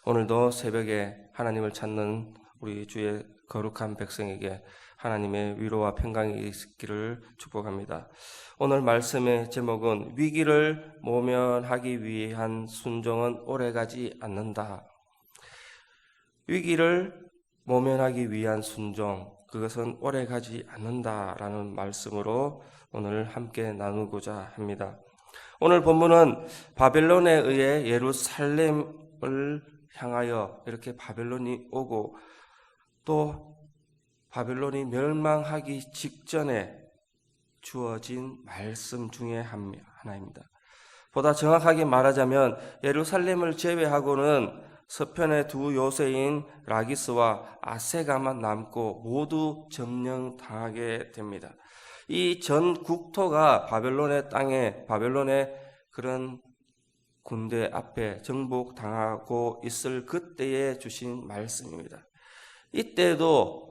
오늘도 새벽에 하나님을 찾는 우리 주의 거룩한 백성에게 하나님의 위로와 평강이 있기를 축복합니다. 오늘 말씀의 제목은 위기를 모면하기 위한 순종은 오래가지 않는다. 위기를 모면하기 위한 순종, 그것은 오래가지 않는다라는 말씀으로 오늘 함께 나누고자 합니다. 오늘 본문은 바벨론에 의해 예루살렘을 향하여 이렇게 바벨론이 오고 또 바벨론이 멸망하기 직전에 주어진 말씀 중에 하나입니다. 보다 정확하게 말하자면 예루살렘을 제외하고는 서편의 두 요새인 라기스와 아세가만 남고 모두 점령당하게 됩니다. 이 전 국토가 바벨론의 땅에 바벨론의 그런 군대 앞에 정복당하고 있을 그때에 주신 말씀입니다. 이때도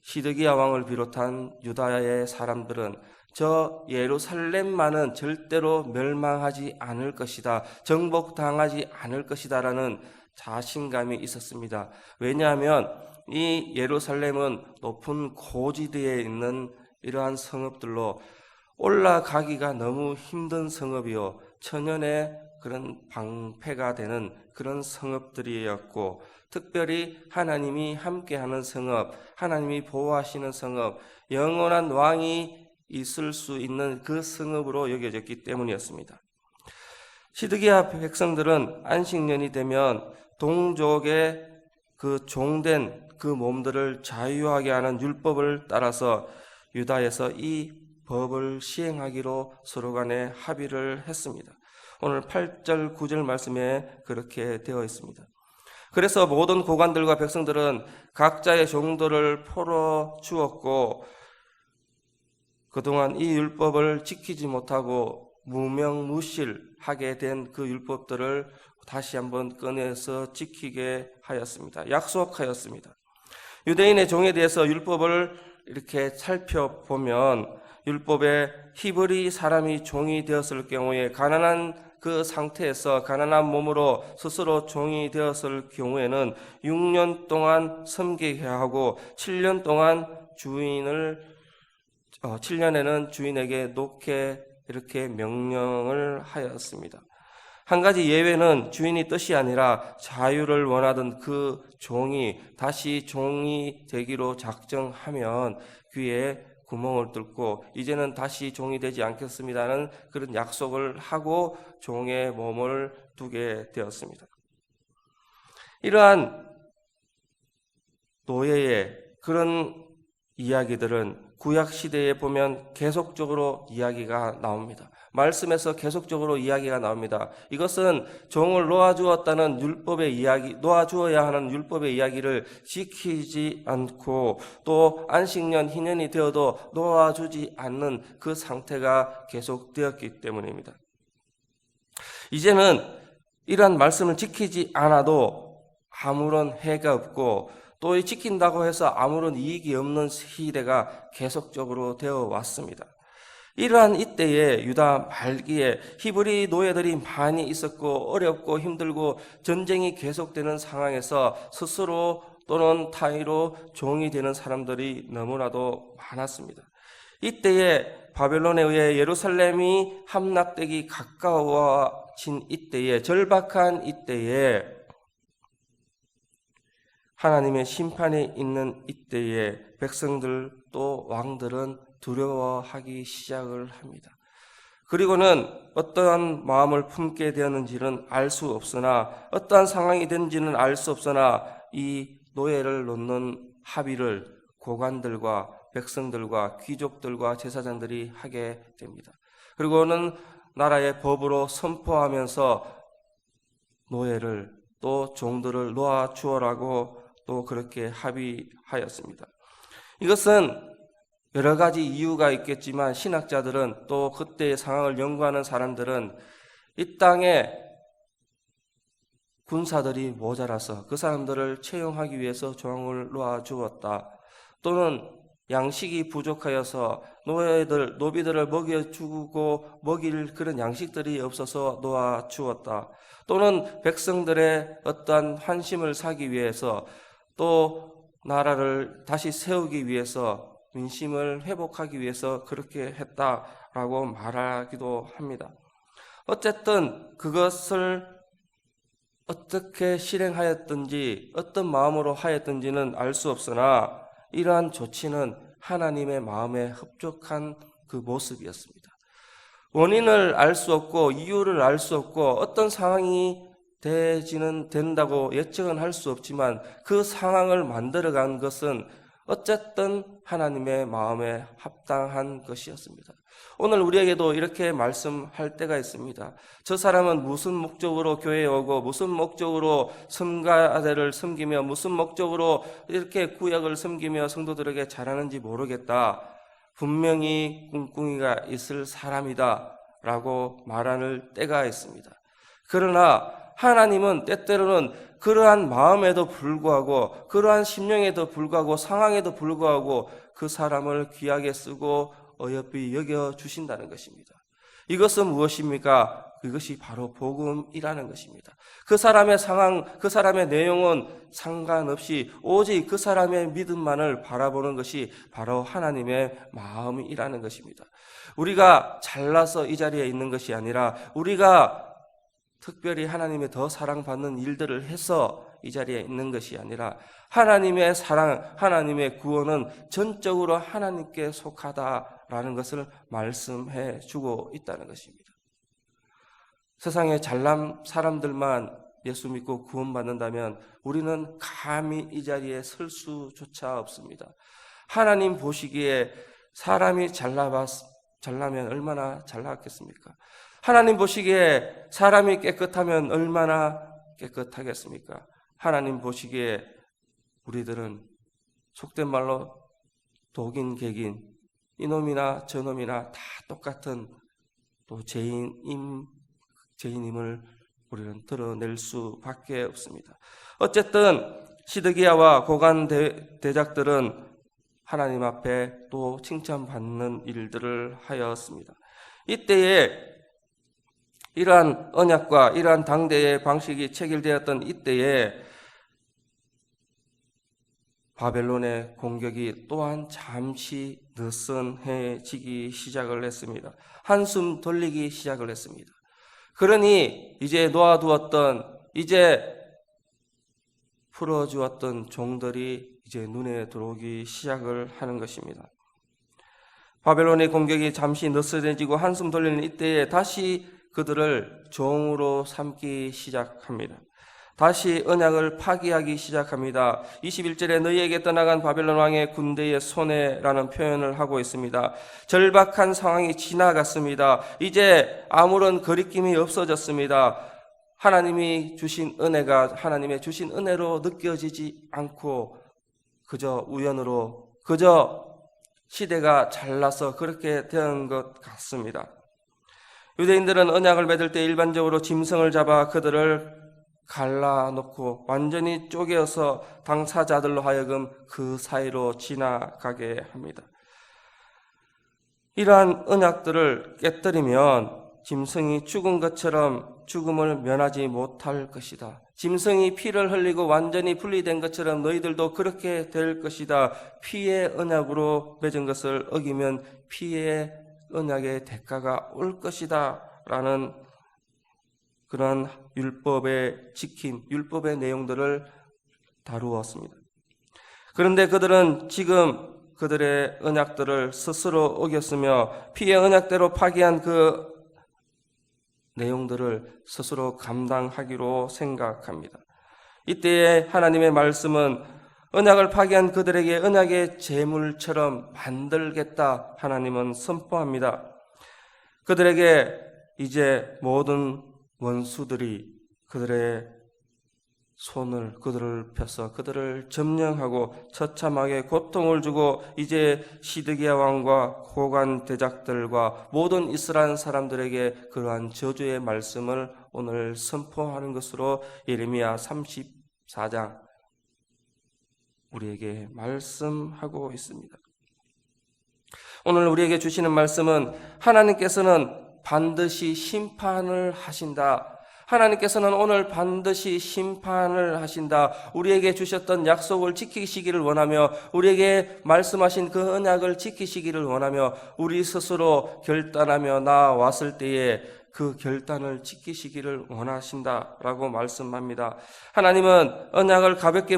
시드기야 왕을 비롯한 유다의 사람들은 저 예루살렘만은 절대로 멸망하지 않을 것이다, 정복당하지 않을 것이다라는 자신감이 있었습니다. 왜냐하면 이 예루살렘은 높은 고지대에 있는 이러한 성읍들로 올라가기가 너무 힘든 성읍이요, 천연의 그런 방패가 되는 그런 성읍들이었고, 특별히 하나님이 함께하는 성읍, 하나님이 보호하시는 성읍, 영원한 왕이 있을 수 있는 그 성읍으로 여겨졌기 때문이었습니다. 시드기야 백성들은 안식년이 되면 동족의 그 종된 그 몸들을 자유하게 하는 율법을 따라서 유다에서 이 법을 시행하기로 서로 간에 합의를 했습니다. 오늘 8절 9절 말씀에 그렇게 되어 있습니다. 그래서 모든 고관들과 백성들은 각자의 종들을 포로 주었고, 그동안 이 율법을 지키지 못하고 무명무실하게 된 그 율법들을 다시 한번 꺼내서 지키게 하였습니다. 약속하였습니다. 유대인의 종에 대해서 율법을 이렇게 살펴보면 율법에 히브리 사람이 종이 되었을 경우에 가난한 그 상태에서 가난한 몸으로 스스로 종이 되었을 경우에는 6년 동안 섬기게 하고 7년 동안 7년에는 주인에게 놓게 이렇게 명령을 하였습니다. 한 가지 예외는 주인이 뜻이 아니라 자유를 원하던 그 종이 다시 종이 되기로 작정하면 귀에 구멍을 뚫고 이제는 다시 종이 되지 않겠습니다는 그런 약속을 하고 종의 몸을 두게 되었습니다. 이러한 노예의 그런 이야기들은 구약 시대에 보면 계속적으로 이야기가 나옵니다. 말씀에서 계속적으로 이야기가 나옵니다. 이것은 종을 놓아주었다는 율법의 이야기, 놓아주어야 하는 율법의 이야기를 지키지 않고 또 안식년, 희년이 되어도 놓아주지 않는 그 상태가 계속되었기 때문입니다. 이제는 이러한 말씀을 지키지 않아도 아무런 해가 없고 또 지킨다고 해서 아무런 이익이 없는 시대가 계속적으로 되어 왔습니다. 이러한 이때에 유다 말기에 히브리 노예들이 많이 있었고 어렵고 힘들고 전쟁이 계속되는 상황에서 스스로 또는 타의로 종이 되는 사람들이 너무나도 많았습니다. 이때에 바벨론에 의해 예루살렘이 함락되기 가까워진 이때에, 절박한 이때에, 하나님의 심판이 있는 이때에 백성들 또 왕들은 두려워하기 시작을 합니다. 그리고는 어떠한 마음을 품게 되었는지는 알 수 없으나, 어떠한 상황이 된지는 알 수 없으나 이 노예를 놓는 합의를 고관들과 백성들과 귀족들과 제사장들이 하게 됩니다. 그리고는 나라의 법으로 선포하면서 노예를 또 종들을 놓아 주어라고 또 그렇게 합의하였습니다. 이것은 여러 가지 이유가 있겠지만 신학자들은 또 그때의 상황을 연구하는 사람들은 이 땅에 군사들이 모자라서 그 사람들을 채용하기 위해서 종을 놓아 주었다, 또는 양식이 부족하여서 노비들을 먹여주고 먹일 그런 양식들이 없어서 놓아주었다. 또는 백성들의 어떠한 환심을 사기 위해서, 또 나라를 다시 세우기 위해서, 민심을 회복하기 위해서 그렇게 했다라고 말하기도 합니다. 어쨌든 그것을 어떻게 실행하였든지 어떤 마음으로 하였든지는 알 수 없으나 이러한 조치는 하나님의 마음에 흡족한 그 모습이었습니다. 원인을 알 수 없고 이유를 알 수 없고 어떤 상황이 된다고 예측은 할 수 없지만 그 상황을 만들어간 것은 어쨌든 하나님의 마음에 합당한 것이었습니다. 오늘 우리에게도 이렇게 말씀할 때가 있습니다. 저 사람은 무슨 목적으로 교회에 오고 무슨 목적으로 성가대를 섬기며 무슨 목적으로 이렇게 구약을 섬기며 성도들에게 잘하는지 모르겠다. 분명히 꿍꿍이가 있을 사람이다 라고 말하는 때가 있습니다. 그러나 하나님은 때때로는 그러한 마음에도 불구하고 그러한 심령에도 불구하고 상황에도 불구하고 그 사람을 귀하게 쓰고 어여삐 여겨주신다는 것입니다. 이것은 무엇입니까? 그것이 바로 복음이라는 것입니다. 그 사람의 상황, 그 사람의 내용은 상관없이 오직 그 사람의 믿음만을 바라보는 것이 바로 하나님의 마음이라는 것입니다. 우리가 잘나서 이 자리에 있는 것이 아니라 우리가 특별히 하나님의 더 사랑받는 일들을 해서 이 자리에 있는 것이 아니라 하나님의 사랑, 하나님의 구원은 전적으로 하나님께 속하다라는 것을 말씀해 주고 있다는 것입니다. 세상에 잘난 사람들만 예수 믿고 구원받는다면 우리는 감히 이 자리에 설 수조차 없습니다. 하나님 보시기에 사람이 잘나면 얼마나 잘났겠습니까? 하나님 보시기에 사람이 깨끗하면 얼마나 깨끗하겠습니까? 하나님 보시기에 우리들은 속된 말로 독인 객인 이놈이나 저놈이나 다 똑같은 또 죄인임을 우리는 드러낼 수밖에 없습니다. 어쨌든 시드기야와 고관 대작들은 하나님 앞에 또 칭찬받는 일들을 하였습니다. 이때에 이러한 언약과 이러한 당대의 방식이 체결되었던 이때에 바벨론의 공격이 또한 잠시 느슨해지기 시작을 했습니다. 한숨 돌리기 시작을 했습니다. 그러니 이제 놓아두었던, 이제 풀어주었던 종들이 이제 눈에 들어오기 시작을 하는 것입니다. 바벨론의 공격이 잠시 느슨해지고 한숨 돌리는 이때에 다시 그들을 종으로 삼기 시작합니다. 다시 언약을 파기하기 시작합니다. 21절에 너희에게 떠나간 바벨론 왕의 군대의 손해라는 표현을 하고 있습니다. 절박한 상황이 지나갔습니다. 이제 아무런 거리낌이 없어졌습니다. 하나님이 주신 은혜가 하나님의 주신 은혜로 느껴지지 않고 그저 우연으로, 그저 시대가 잘나서 그렇게 된 것 같습니다. 유대인들은 언약을 맺을 때 일반적으로 짐승을 잡아 그들을 갈라놓고 완전히 쪼개어서 당사자들로 하여금 그 사이로 지나가게 합니다. 이러한 언약들을 깨뜨리면 짐승이 죽은 것처럼 죽음을 면하지 못할 것이다. 짐승이 피를 흘리고 완전히 분리된 것처럼 너희들도 그렇게 될 것이다. 피의 언약으로 맺은 것을 어기면 피의 언약의 대가가 올 것이다 라는 그런 율법의 지킴, 율법의 내용들을 다루었습니다. 그런데 그들은 지금 그들의 언약들을 스스로 어겼으며 피의 언약대로 파기한 그 내용들을 스스로 감당하기로 생각합니다. 이때에 하나님의 말씀은 언약을 파기한 그들에게 언약의 제물처럼 만들겠다 하나님은 선포합니다. 그들에게 이제 모든 원수들이 그들의 그들을 펴서 그들을 점령하고 처참하게 고통을 주고 이제 시드기야 왕과 고관 대작들과 모든 이스라엘 사람들에게 그러한 저주의 말씀을 오늘 선포하는 것으로 예레미야 34장 우리에게 말씀하고 있습니다. 오늘 우리에게 주시는 말씀은 하나님께서는 반드시 심판을 하신다. 하나님께서는 오늘 반드시 심판을 하신다. 우리에게 주셨던 약속을 지키시기를 원하며 우리에게 말씀하신 그 언약을 지키시기를 원하며 우리 스스로 결단하며 나아왔을 때에 그 결단을 지키시기를 원하신다라고 말씀합니다. 하나님은 언약을 가볍게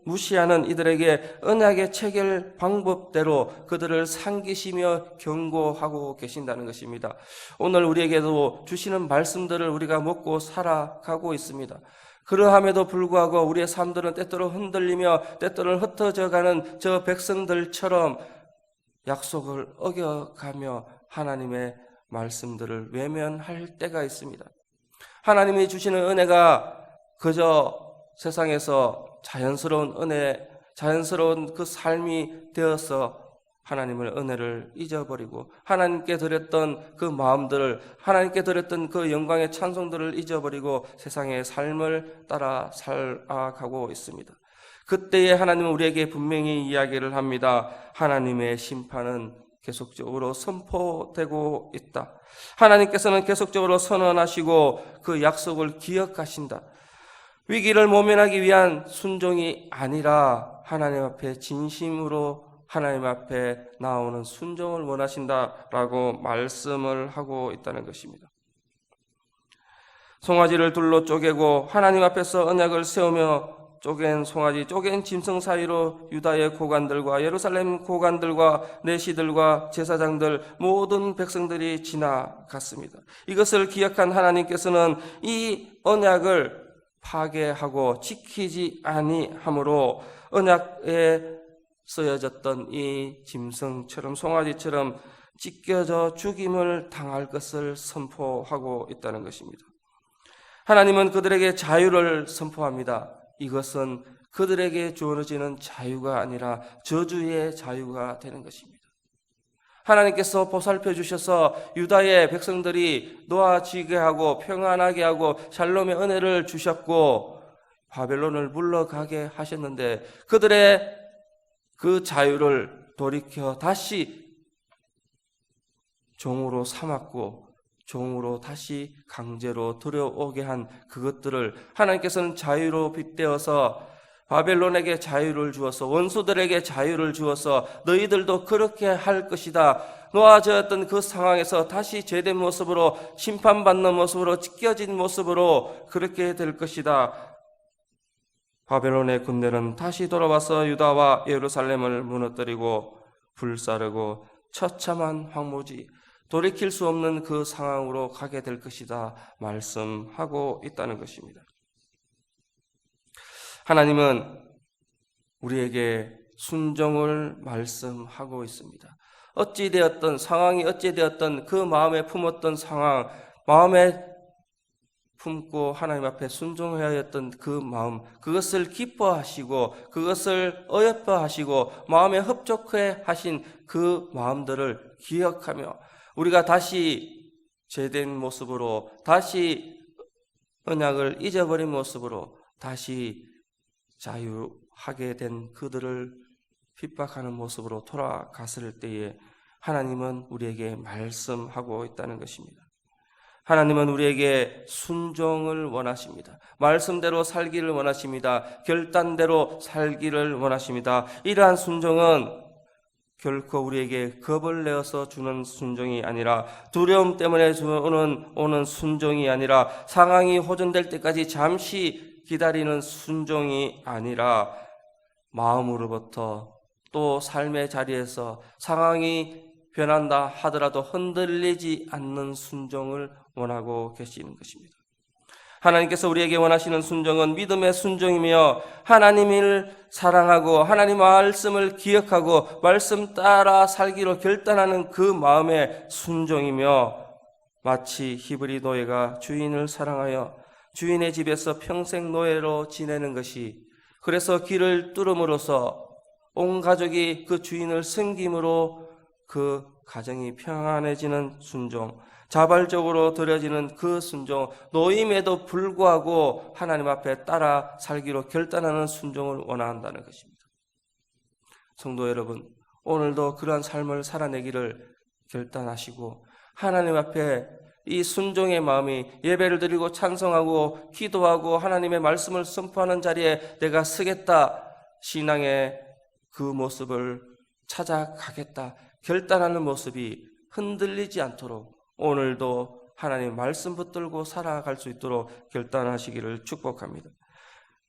무시하는 이들에게 언약의 체결 방법대로 그들을 상기시며 경고하고 계신다는 것입니다. 오늘 우리에게도 주시는 말씀들을 우리가 먹고 살아가고 있습니다. 그러함에도 불구하고 우리의 삶들은 때때로 흔들리며 때때로 흩어져가는 저 백성들처럼 약속을 어겨가며 하나님의 말씀들을 외면할 때가 있습니다. 하나님이 주시는 은혜가 그저 세상에서 자연스러운 은혜, 자연스러운 그 삶이 되어서 하나님의 은혜를 잊어버리고 하나님께 드렸던 그 마음들을, 하나님께 드렸던 그 영광의 찬송들을 잊어버리고 세상의 삶을 따라 살아가고 있습니다. 그때에 하나님은 우리에게 분명히 이야기를 합니다. 하나님의 심판은 계속적으로 선포되고 있다. 하나님께서는 계속적으로 선언하시고 그 약속을 기억하신다. 위기를 모면하기 위한 순종이 아니라 하나님 앞에 진심으로 하나님 앞에 나오는 순종을 원하신다라고 말씀을 하고 있다는 것입니다. 송아지를 둘로 쪼개고 하나님 앞에서 언약을 세우며 쪼갠 송아지, 쪼갠 짐승 사이로 유다의 고관들과 예루살렘 고관들과 내시들과 제사장들 모든 백성들이 지나갔습니다. 이것을 기억한 하나님께서는 이 언약을 파괴하고 지키지 아니함으로 언약에 쓰여졌던 이 짐승처럼 송아지처럼 찢겨져 죽임을 당할 것을 선포하고 있다는 것입니다. 하나님은 그들에게 자유를 선포합니다. 이것은 그들에게 주어지는 자유가 아니라 저주의 자유가 되는 것입니다. 하나님께서 보살펴 주셔서 유다의 백성들이 놓아지게 하고 평안하게 하고 샬롬의 은혜를 주셨고 바벨론을 물러가게 하셨는데 그들의 그 자유를 돌이켜 다시 종으로 삼았고 종으로 다시 강제로 들여오게 한 그것들을 하나님께서는 자유로 빗대어서 바벨론에게 자유를 주어서 원수들에게 자유를 주어서 너희들도 그렇게 할 것이다. 놓아졌던 그 상황에서 다시 제된 모습으로 심판받는 모습으로 찢겨진 모습으로 그렇게 될 것이다. 바벨론의 군대는 다시 돌아와서 유다와 예루살렘을 무너뜨리고 불사르고 처참한 황무지 돌이킬 수 없는 그 상황으로 가게 될 것이다 말씀하고 있다는 것입니다. 하나님은 우리에게 순종을 말씀하고 있습니다. 어찌되었던 상황이 어찌되었던 그 마음에 품었던 상황, 마음에 품고 하나님 앞에 순종해야 했던 그 마음, 그것을 기뻐하시고 그것을 어여뻐하시고 마음에 흡족해 하신 그 마음들을 기억하며 우리가 다시 제된 모습으로 다시 언약을 잊어버린 모습으로 다시 자유하게 된 그들을 핍박하는 모습으로 돌아갔을 때에 하나님은 우리에게 말씀하고 있다는 것입니다. 하나님은 우리에게 순종을 원하십니다. 말씀대로 살기를 원하십니다. 결단대로 살기를 원하십니다. 이러한 순종은 결코 우리에게 겁을 내어서 주는 순종이 아니라 두려움 때문에 오는 순종이 아니라 상황이 호전될 때까지 잠시 기다리는 순종이 아니라 마음으로부터 또 삶의 자리에서 상황이 변한다 하더라도 흔들리지 않는 순종을 원하고 계시는 것입니다. 하나님께서 우리에게 원하시는 순종은 믿음의 순종이며 하나님을 사랑하고 하나님 말씀을 기억하고 말씀 따라 살기로 결단하는 그 마음의 순종이며 마치 히브리 노예가 주인을 사랑하여 주인의 집에서 평생 노예로 지내는 것이 그래서 길을 뚫음으로써 온 가족이 그 주인을 섬김으로 그 가정이 평안해지는 순종, 자발적으로 드려지는 그 순종, 노임에도 불구하고 하나님 앞에 따라 살기로 결단하는 순종을 원한다는 것입니다. 성도 여러분, 오늘도 그러한 삶을 살아내기를 결단하시고 하나님 앞에 이 순종의 마음이 예배를 드리고 찬송하고 기도하고 하나님의 말씀을 선포하는 자리에 내가 서겠다, 신앙의 그 모습을 찾아가겠다 결단하는 모습이 흔들리지 않도록 오늘도 하나님 말씀 붙들고 살아갈 수 있도록 결단하시기를 축복합니다.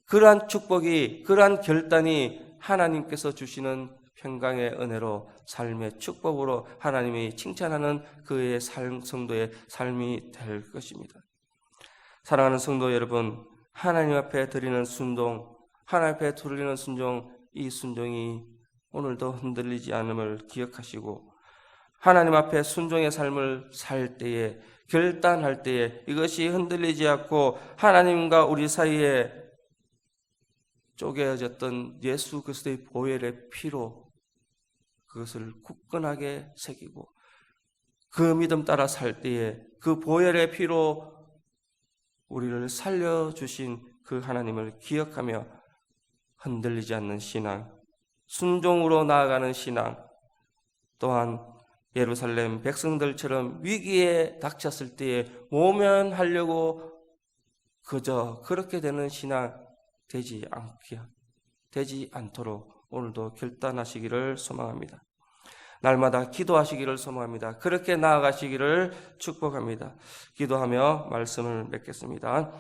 그러한 축복이, 그러한 결단이 하나님께서 주시는 평강의 은혜로 삶의 축복으로 하나님이 칭찬하는 그의 성도의 삶이 될 것입니다. 사랑하는 성도 여러분, 하나님 앞에 드리는 순종, 하나님 앞에 드리는 순종, 이 순종이 오늘도 흔들리지 않음을 기억하시고 하나님 앞에 순종의 삶을 살 때에, 결단할 때에 이것이 흔들리지 않고 하나님과 우리 사이에 쪼개어졌던 예수 그리스도의 보혈의 피로 그것을 굳건하게 새기고 그 믿음 따라 살 때에 그 보혈의 피로 우리를 살려주신 그 하나님을 기억하며 흔들리지 않는 신앙, 순종으로 나아가는 신앙, 또한 예루살렘 백성들처럼 위기에 닥쳤을 때에 모면하려고 그저 그렇게 되는 신앙 되지 않도록 오늘도 결단하시기를 소망합니다. 날마다 기도하시기를 소망합니다. 그렇게 나아가시기를 축복합니다. 기도하며 말씀을 맺겠습니다.